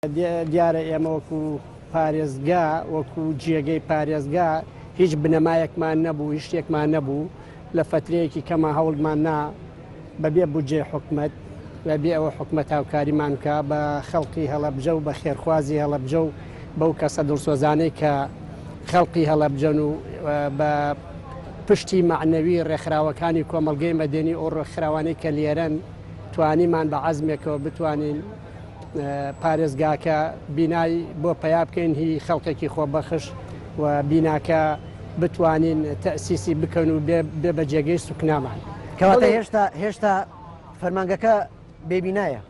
دیارە ئێمە وەکو پارێزگا وەکو جێگەی پارێزگا هیچ بنەمایەکمان نەبوو، هیچ شتێکمان نەبوو لە فترەیەکی کەمە هەوڵمان نا بەبێ بودجێ حکومەت بەبێ ئەوە حکومەت هاوکاریمان کە بە خەڵقی هەڵەبجە و بە خێرخوازی هەڵەبجە و بەو کەسە دڵسۆزانەی کە خەڵقی هەڵەبجەن و بە پشتی معنەوی ڕێکخراوەکانی کۆمەڵگەی مەدەنی ئەو ڕێکخراوانەی کە لێرەن توانیمان بە عەزمێکەوە بتوانین پارێزگاکە بینای بۆ پیا بکەین هی خەڵکێکی خۆبەخش و بیناکە بتوانین تەسیسی بکەن و بێ بە جێگەی سوکنامان. کەواتە هێشتا فەرمانگەکە بێبینایە؟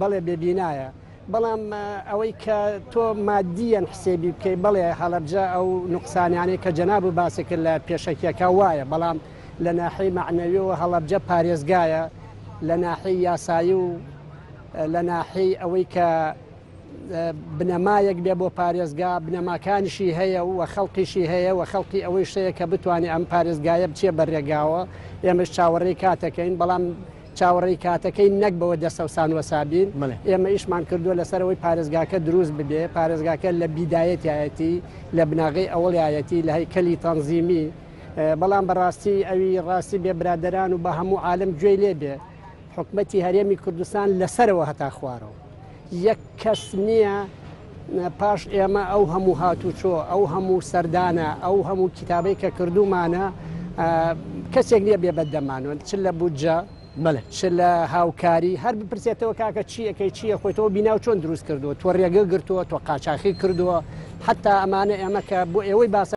بەڵێ بێبینایە، بەڵام ئەوەی کە تۆ مادیەن حسێبی بکەی بڵێ هەڵەبجە ئەو نوقسانیانەی کە جەناب و باسێکرد لە پێشەکیەکە وایە، بەڵام لە ناحەی معنەویەوە هەڵەبجە پارێزگایە، لە ناحەی یاسایی و لە ناحەی ئەوەی کە بنەمایەک بێ بۆ پارێزگا بنەماکانیشی هەیە و خەڵقیشی هەیە و خەڵقی ئەوەی شەیە کە بتوانێت ئەم پارێزگایە بچێ بەڕێگاوە. ئێمەش چاوەڕێی کاتەکەین، بەڵام چاوەڕێی کاتەکەی نەک بەوە دەسەوسان وەسابین. ئێمە ئیشمان کردووە لەسەرەوەی پارێزگاکە دروست ببێ، پارێزگاکە لە بیدایەتایەتی لە بناغی ئەوڵایەتی لە هەیکەلی تەنزیمی، بەڵام بەڕاستی ئەوی ڕاستی بێ برادەران و بە هەموو عالم گوێی لێ بێ حکومەتی هەرێمی کوردستان لەسەرەوە هەتا خوارەوە یەک کەس نییە پاش ئێمە ئەو هەموو هاتوچۆ ئەو هەموو سەردانە ئەو هەموو کتابەی کە کردومانە کەسێک نییە بێ بەدەمانوە چ لە بودجە چ لە هاوکاری هەر بپرسێتەوە کاکە چیەکەی چییە خۆیتەوە بیناو چۆن دروست کردووە، تۆ ڕێگە گرتووە، تۆ قاچاقی کردووە، حتا ئەمانە ئێمە کە بۆ ئێوەی باسە